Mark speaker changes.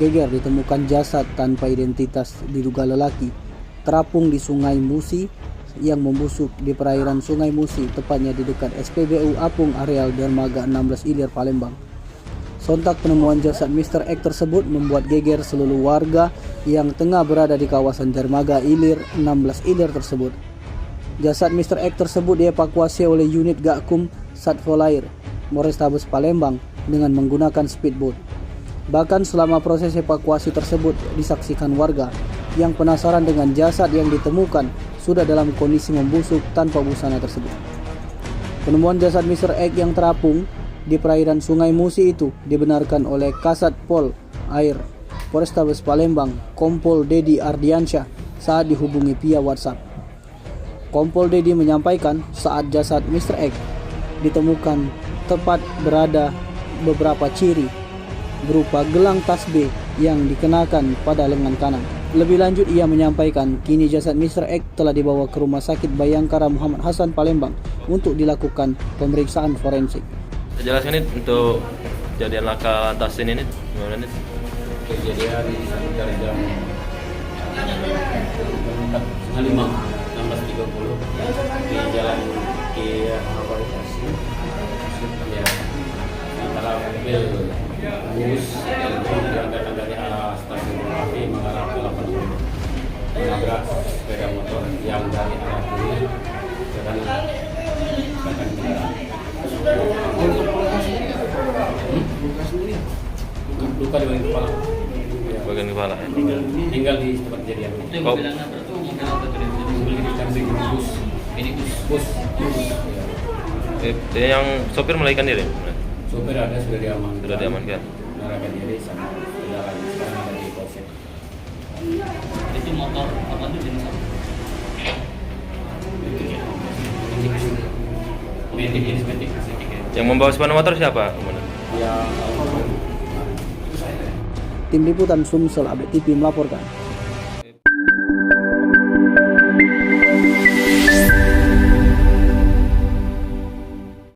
Speaker 1: Geger ditemukan jasad tanpa identitas diduga lelaki terapung di Sungai Musi yang membusuk di perairan Sungai Musi, tepatnya di dekat SPBU Apung Areal Dermaga 16 Ilir, Palembang. Sontak penemuan jasad Mr. X tersebut membuat geger seluruh warga yang tengah berada di kawasan Dermaga Ilir 16 Ilir tersebut. Jasad Mr. X tersebut dievakuasi oleh unit Gakum Satpolair Polrestabes Palembang dengan menggunakan speedboat. Bahkan selama proses evakuasi tersebut disaksikan warga yang penasaran dengan jasad yang ditemukan sudah dalam kondisi membusuk tanpa busana tersebut. Penemuan jasad Mr. X yang terapung di perairan Sungai Musi itu dibenarkan oleh Kasat Pol Air Polrestabes Palembang, Kompol Dedi Ardiansyah, saat dihubungi via WhatsApp. Kompol Dedi menyampaikan saat jasad Mr. X ditemukan tepat berada beberapa ciri berupa gelang tasbih yang dikenakan pada lengan kanan. Lebih lanjut ia menyampaikan kini jasad Mr. X telah dibawa ke Rumah Sakit Bayangkara Muhammad Hasan Palembang untuk dilakukan pemeriksaan forensik.
Speaker 2: Jelaskan nih untuk kejadian laka lantas ini nih, gimana nih?
Speaker 3: Kejadian dari jam 4.30 16.30 di jalan Kia Hawaii ya, antara mobil bus yang datang dari arah stasiun Merapi mengarah ke Lapangan menabrak sepeda motor yang dari arah kiri ke kanan kendaraan. Luka di bagian kepala.
Speaker 2: Bagian kepala.
Speaker 3: Tinggal di tempat kejadian.
Speaker 2: Oh.
Speaker 3: Mobil di samping bus.
Speaker 2: Yang sopir melarikan diri?
Speaker 3: Sopir sudah diamankan.
Speaker 2: Sudah diamankan.
Speaker 3: Melarikan diri sama kendaraan sekarang ada di Polsek.
Speaker 4: Itu motor apa itu jenis apa?
Speaker 3: Metik.
Speaker 2: Yang membawa sepeda motor siapa?
Speaker 3: Ya,
Speaker 1: Tim Liputan Sumsel Update TV melaporkan.